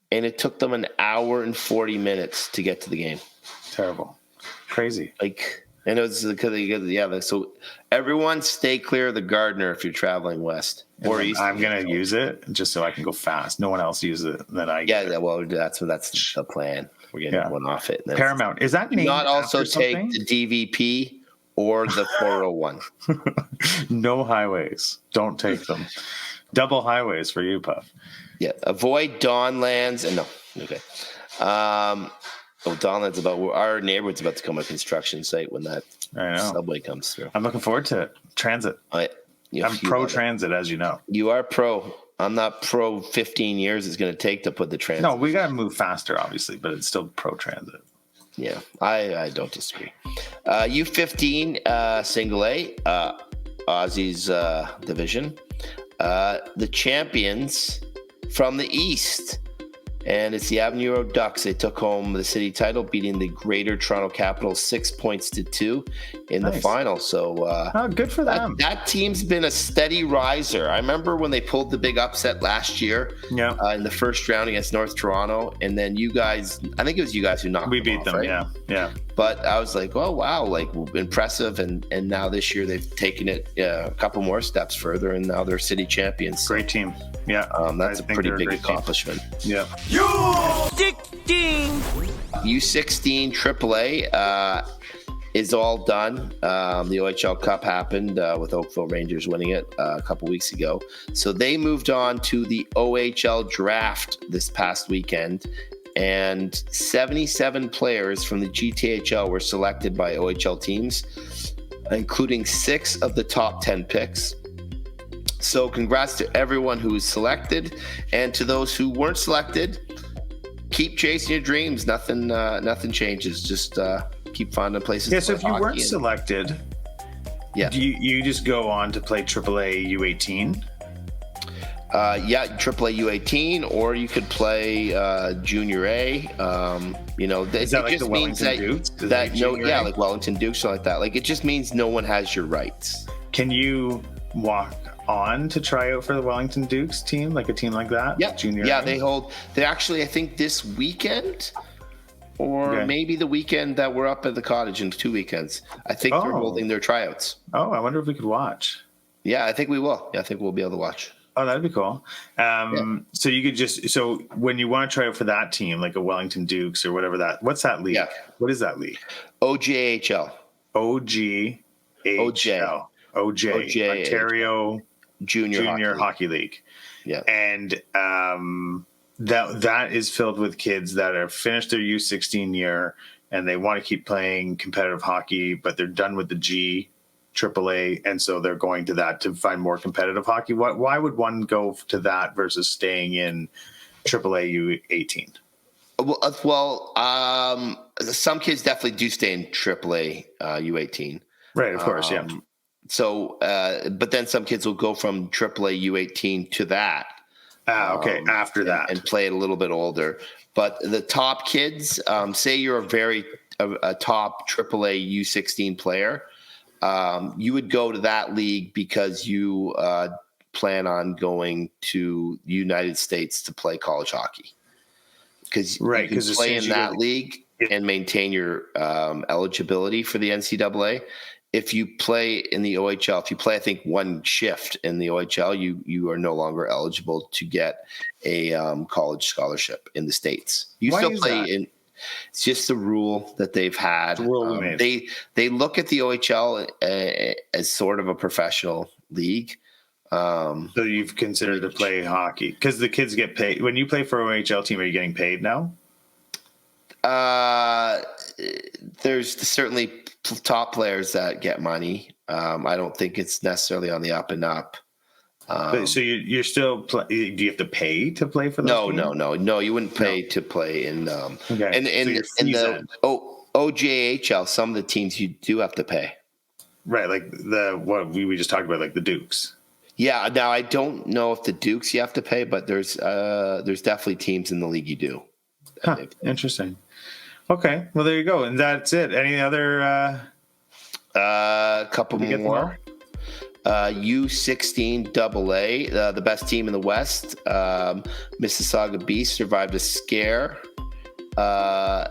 and it took them an hour and 40 minutes to get to the game. Terrible. Crazy. And it was because so everyone stay clear of the Gardner if you're traveling west or east. I'm gonna use it just so I can go fast. No one else uses it. Then I well that's the plan. We're getting one off it. Paramount, is that named not also take something? the DVP or the 401? No highways. Don't take them. Double highways for you, Puff. Yeah. Avoid Dawnlands and no. Okay. Dawnland's our neighborhood's about to become a construction site when that subway comes through. I'm looking forward to it. Transit. I'm pro transit, as you know. You are pro. I'm not pro 15 years it's going to take to put the transit. No, we got to move faster, obviously, but it's still pro transit. Yeah, I don't disagree. U15 single A, Aussie's division. The champions from the East. And it's the Avenue Road Ducks. They took home the city title, beating the Greater Toronto Capitals 6-2 in the final. So good for them. That team's been a steady riser. I remember when they pulled the big upset last year in the first round against North Toronto. And then you guys, I think it was you guys who knocked them off. We beat them, right? Yeah. But I was like, oh, wow, like impressive. And now this year they've taken it a couple more steps further, and now they're city champions. Great team. Yeah. That's a pretty big accomplishment. Team. Yeah. U16 AAA is all done. The OHL Cup happened with Oakville Rangers winning it a couple weeks ago. So they moved on to the OHL draft this past weekend, and 77 players from the GTHL were selected by OHL teams, including 6 of the top 10 picks. So congrats to everyone who was selected, and to those who weren't selected, keep chasing your dreams. Nothing changes. Just keep finding places. Yeah. So if you weren't selected, do you just go on to play AAA U18? AAA U18, or you could play Junior A. Is that like the Wellington Dukes? Like Wellington Dukes, something like that. Like, it just means no one has your rights. Can you walk on to try out for the Wellington Dukes team, like a team like that? Yeah, Junior. Yeah, they actually, I think this weekend, or maybe the weekend that we're up at the cottage in 2 weekends. I think they're holding their tryouts. Oh, I wonder if we could watch. Yeah, I think we will. Yeah, I think we'll be able to watch. Oh, that'd be cool. So you could when you want to try out for that team, like a Wellington Dukes or whatever what's that league? Yeah. What is that league? OJHL. OJ. Ontario Junior Hockey League. Yeah. And that is filled with kids that have finished their U16 year and they want to keep playing competitive hockey, but they're done with the G AAA, and so they're going to that to find more competitive hockey. Why would one go to that versus staying in AAA U18? Well, some kids definitely do stay in AAA U18. Right, of course, yeah. So, but then some kids will go from AAA U18 to that. After that. And play it a little bit older. But the top kids, say you're a top AAA U16 player, you would go to that league because you plan on going to the United States to play college hockey. Because you can play in that league and maintain your eligibility for the NCAA. If you play in the OHL, if you play, I think, one shift in the OHL, you are no longer eligible to get a college scholarship in the States. You still play in. It's just the rule that they've had. They look at the OHL as sort of a professional league. So you've considered to play hockey because the kids get paid when you play for an OHL team. Are you getting paid now? There's certainly top players that get money. I don't think it's necessarily on the up and up. So you're still do you have to pay to play for those teams? No, you wouldn't pay to play in in the OJHL. Some of the teams you do have to pay. Right, like what we just talked about, like the Dukes. Yeah, now I don't know if the Dukes you have to pay, but there's definitely teams in the league you do. Interesting. Okay, well there you go, and that's it. Any other? Couple more. U16 AA, the best team in the West. Mississauga Beast survived a scare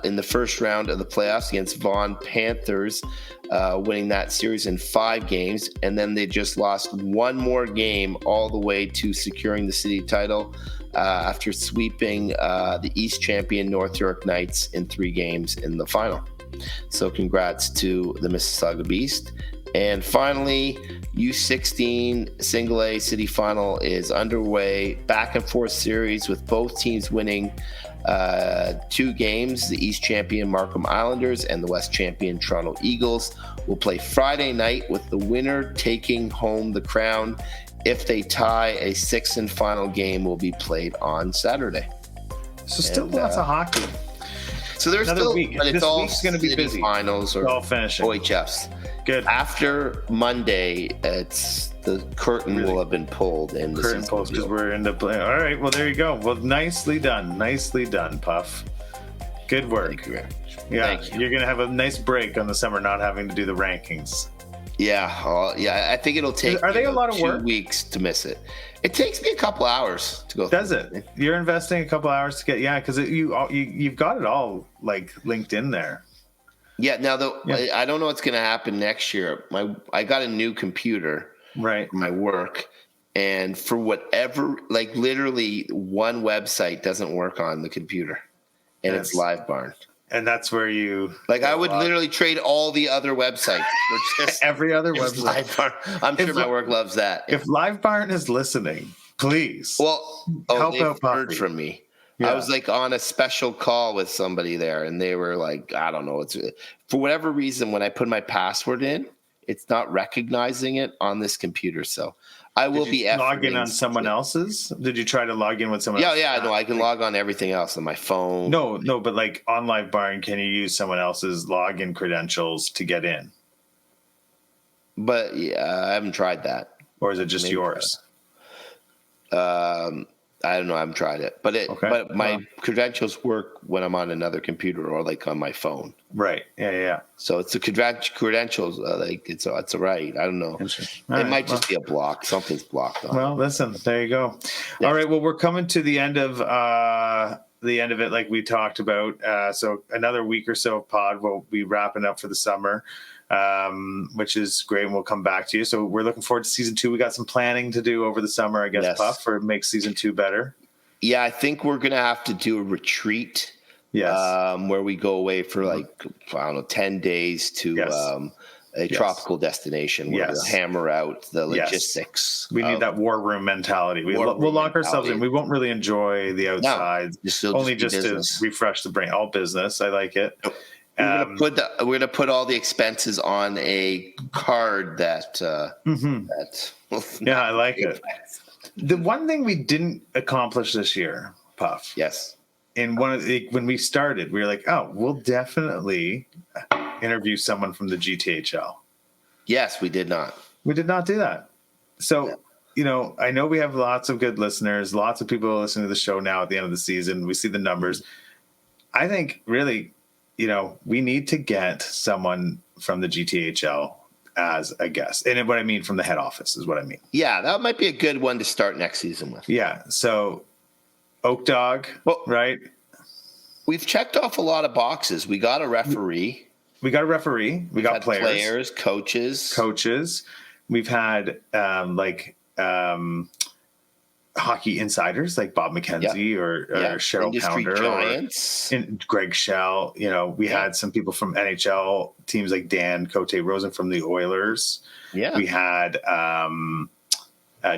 in the first round of the playoffs against Vaughan Panthers, winning that series in 5 games, and then they just lost one more game all the way to securing the city title after sweeping the East champion North York Knights in 3 games in the final. So congrats to the Mississauga Beast. And finally, U16 Single A City Final is underway. Back and forth series with both teams winning 2 games. The East champion Markham Islanders and the West champion Toronto Eagles will play Friday night, with the winner taking home the crown. If they tie, a 6th and final game will be played on Saturday. So still lots of hockey. So there's another still, week. but it's This all week's going to be city busy. finals or all finishing. OHFs. Good. After Monday, the curtain will have been pulled, and the Curtain season pulls because will be over. we're into play. All right. Well, there you go. Well, nicely done, Puff. Good work. Thank you very much. Yeah, Thank you. You're gonna have a nice break on the summer, not having to do the rankings. Yeah, I think it'll take. Are they a lot of 2 work? weeks to miss it. It takes me a couple hours to go. Does through it? You're investing a couple hours to get because you've got it all like linked in there. Yeah. Now, I don't know what's going to happen next year. I got a new computer, Right. for my work, and for whatever, like literally one website doesn't work on the computer, and it's Live Barn. And that's where you I would literally trade all the other websites for just every other just website. Live Barn. I'm sure my work loves that. If Live Barn is listening, please. Help out heard Puffy. from me. Yeah. I was on a special call with somebody there, and they were like, I don't know. It's for whatever reason, when I put my password in, it's not recognizing it on this computer. So I will be log in on someone else's. Did you try to log in with someone else? Yeah, no, I can log on everything else on my phone. No, but on Live Barn, can you use someone else's login credentials to get in? But I haven't tried that. Or is it just yours? I don't know. I haven't tried it, but my credentials work when I'm on another computer or on my phone. Right. Yeah. So it's the credentials. It's all right. I don't know. It might just be a block. Something's blocked on. Well, listen. There you go. Yeah. All right. Well, we're coming to the end of it, like we talked about. So another week or so of pod. We'll be wrapping up for the summer. Which is great, and we'll come back to you. So we're looking forward to season 2. We got some planning to do over the summer, I guess, Puff, or make season 2 better. Yeah, I think we're gonna have to do a retreat. Yes, where we go away for 10 days to a tropical destination where we'll hammer out the logistics. We need that war room mentality. We'll lock ourselves in. We won't really enjoy the outside. Only just to refresh the brain. All business. I like it. We're gonna put all the expenses on a card that. I like it. The one thing we didn't accomplish this year, Puff. Yes. In when we started, we were like, "Oh, we'll definitely interview someone from the GTHL." Yes, we did not. We did not do that. So, I know we have lots of good listeners. Lots of people listening to the show now at the end of the season. We see the numbers. I think really. We need to get someone from the GTHL as a guest. And what I mean from the head office is what I mean. Yeah, that might be a good one to start next season with. Yeah. So Oak Dog, right? We've checked off a lot of boxes. We got a referee. We got players. Coaches. We've had hockey insiders like Bob McKenzie or Cheryl Industry Pounder giants. or Greg Schell. We had some people from NHL teams like Dan Cote Rosen from the Oilers. Yeah. We had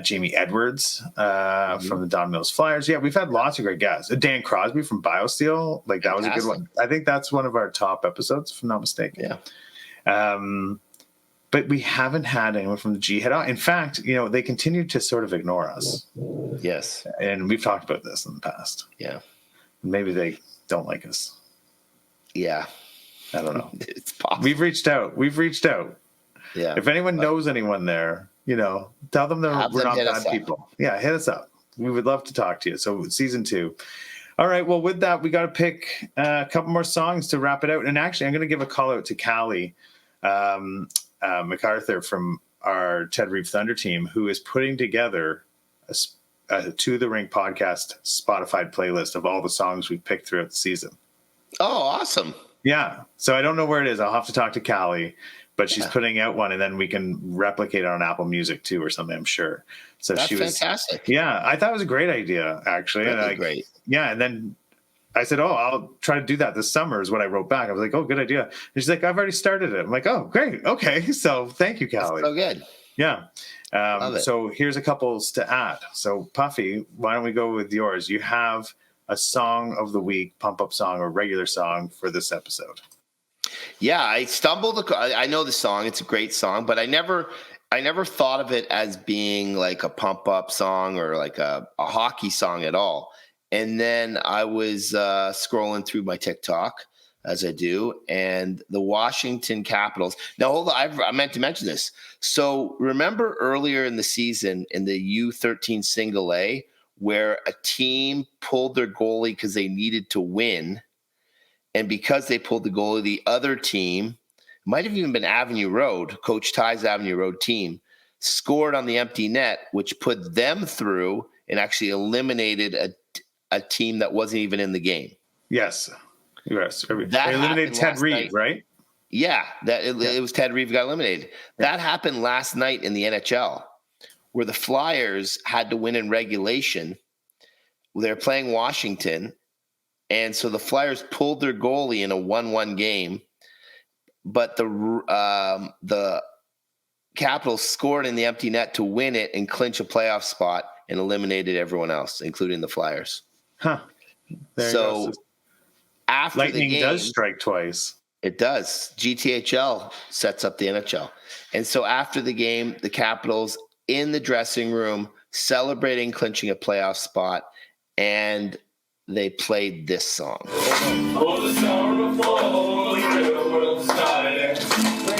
Jamie Edwards from the Don Mills Flyers. Yeah, we've had lots of great guests. Dan Crosby from BioSteel. That was a good one. I think that's one of our top episodes, if I'm not mistaken. Yeah. But we haven't had anyone from the G head on. In fact, they continue to sort of ignore us. Yes. And we've talked about this in the past. Yeah. Maybe they don't like us. Yeah. I don't know. It's possible. We've reached out. Yeah. If anyone knows anyone there, tell them that we're not bad people. Yeah, hit us up. We would love to talk to you. So season 2. All right. Well, with that, we got to pick a couple more songs to wrap it out. And actually, I'm going to give a call out to Callie MacArthur from our Ted Reeve Thunder team, who is putting together a To the Rink podcast Spotify playlist of all the songs we've picked throughout the season. Oh, awesome. Yeah. So I don't know where it is. I'll have to talk to Callie, but she's putting out one, and then we can replicate it on Apple Music too or something, I'm sure. So That's fantastic. Yeah. I thought it was a great idea, actually. Really great. Yeah. And then I said, I'll try to do that this summer is what I wrote back. I was like, good idea. And she's like, I've already started it. I'm like, oh, great. Okay. So thank you, Callie. That's so good. Yeah. Love it. So here's a couple to add. So Puffy, why don't we go with yours? You have a song of the week, pump up song or regular song for this episode? Yeah, I know the song. It's a great song, but I never thought of it as being like a pump up song or like a hockey song at all. And then I was scrolling through my TikTok, as I do, and the Washington Capitals. Now, hold on, I meant to mention this. So remember earlier in the season in the U13 single A where a team pulled their goalie because they needed to win. And because they pulled the goalie, the other team, might have even been Avenue Road, Coach Ty's Avenue Road team, scored on the empty net, which put them through and actually eliminated a team that wasn't even in the game. Yes. They eliminated Ted Reeve, night. Right? Yeah, it was Ted Reeve got eliminated. That happened last night in the NHL, where the Flyers had to win in regulation. They're playing Washington, and so the Flyers pulled their goalie in a 1-1 game, but the Capitals scored in the empty net to win it and clinch a playoff spot and eliminated everyone else, including the Flyers. Huh. So after lightning the game, does strike twice. It does. GTHL sets up the NHL. And so after the game, the Capitals in the dressing room celebrating clinching a playoff spot, and they played this song. Oh, the summer before the real world started.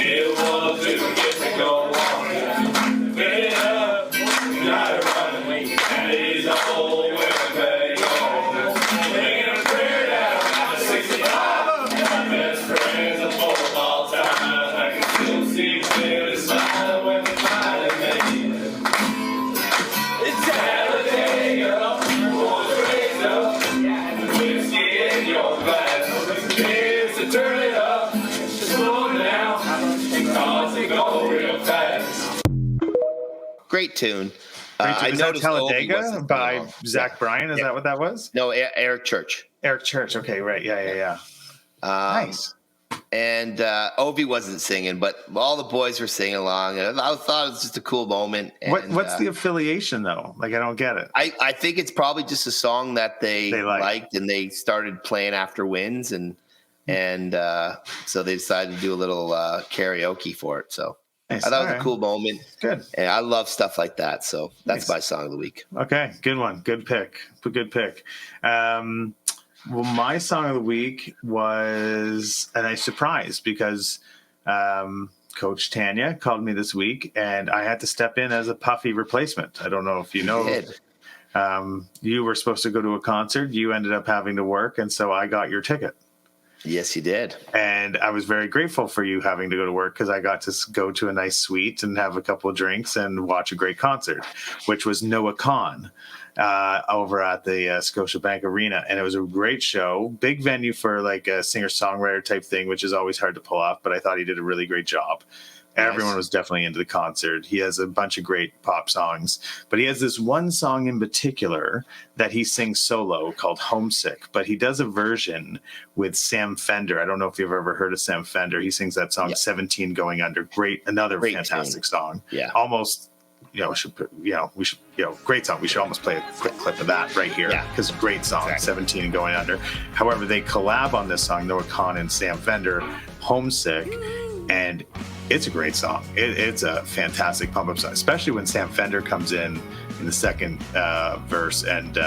It was to get to go on. Get up, not running, and it's all where they go. Making a prayer down 65. Best friends of all time. I can still see clearly smile when they finally make it. It's Talladega, boys raised up, whiskey in your glass. Kids to turn it up, slow down, because they go real fast. Great tune. Is that Talladega by Zach Bryan? Is that what that was? No, Eric Church. Eric Church. Okay, right. Yeah. Nice. And Ovi wasn't singing, but all the boys were singing along. And I thought it was just a cool moment. And, what's the affiliation, though? Like, I don't get it. I think it's probably just a song that they liked, and they started playing after wins, and so they decided to do a little karaoke for it. So nice. I thought it was a cool moment. Good. And I love stuff like that. So that's my song of the week. Okay, good one. Good pick. Well, my song of the week was a nice surprise because Coach Tanya called me this week, and I had to step in as a Puffy replacement. I don't know if you know. You were supposed to go to a concert. You ended up having to work, and so I got your ticket. Yes, you did. And I was very grateful for you having to go to work because I got to go to a nice suite and have a couple of drinks and watch a great concert, which was Noah Kahan over at the Scotiabank Arena. And it was a great show, big venue for like a singer-songwriter type thing, which is always hard to pull off, but I thought he did a really great job. Everyone was definitely into the concert. He has a bunch of great pop songs, but he has this one song in particular that he sings solo called Homesick, but he does a version with Sam Fender. I don't know if you've ever heard of Sam Fender. He sings that song 17 Going Under. Great fantastic song. Yeah. Almost, we should great song. We should almost play a quick clip of that right here because great song, 17 Going Under. However, they collab on this song, Noah Kahan and Sam Fender, Homesick, and it's a great song. It's a fantastic pump-up song, especially when Sam Fender comes in the second verse. And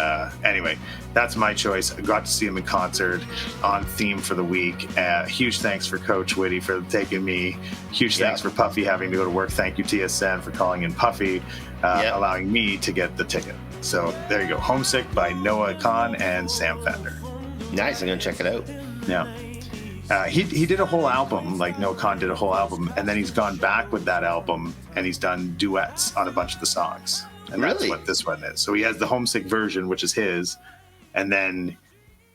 anyway, that's my choice. I got to see him in concert on theme for the week. Huge thanks for Coach Whitty for taking me. Huge thanks for Puffy having to go to work. Thank you, TSN, for calling in Puffy, allowing me to get the ticket. So there you go. Homesick by Noah Kahan and Sam Fender. Nice. I'm going to check it out. Yeah. He did a whole album, like Noah Kahan did a whole album, and then he's gone back with that album and he's done duets on a bunch of the songs. And that's what this one is. So he has the Homesick version, which is his, and then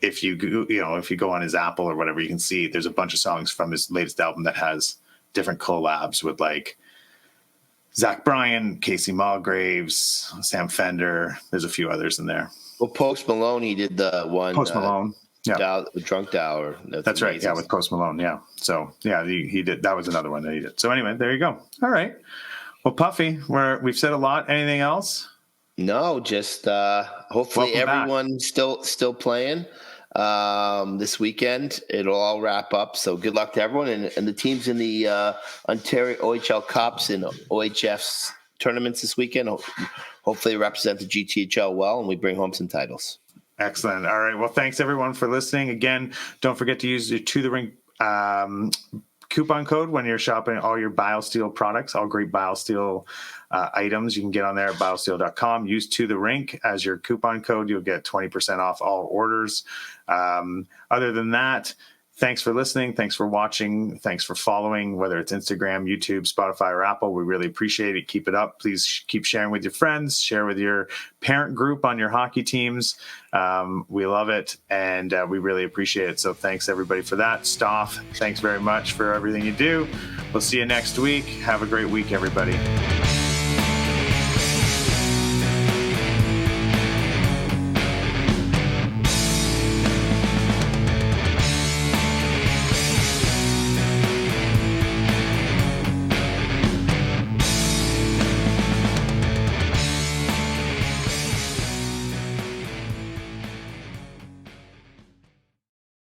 if you go on his Apple or whatever, you can see there's a bunch of songs from his latest album that has different collabs with like Zach Bryan, Casey Mulgraves, Sam Fender. There's a few others in there. Well, Post Malone, he did the one. Post Malone. Drunk Dower. That's right. Yeah, with Post Malone. Yeah. So yeah, he did. That was another one that he did. So anyway, there you go. All right. Well, Puffy, we've said a lot. Anything else? No, just hopefully everyone's still playing this weekend. It'll all wrap up. So good luck to everyone and the teams in the Ontario OHL Cups and OHF's tournaments this weekend. Hopefully represent the GTHL well, and we bring home some titles. Excellent. All right. Well, thanks everyone for listening. Again, don't forget to use the To The Rink coupon code when you're shopping all your BioSteel products, all great BioSteel items. You can get on there at biosteel.com. Use To The Rink as your coupon code. You'll get 20% off all orders. Other than that, thanks for listening. Thanks for watching. Thanks for following, whether it's Instagram, YouTube, Spotify, or Apple. We really appreciate it. Keep it up. Please keep sharing with your friends. Share with your parent group on your hockey teams. We love it, and we really appreciate it. So thanks, everybody, for that. Stoff, thanks very much for everything you do. We'll see you next week. Have a great week, everybody.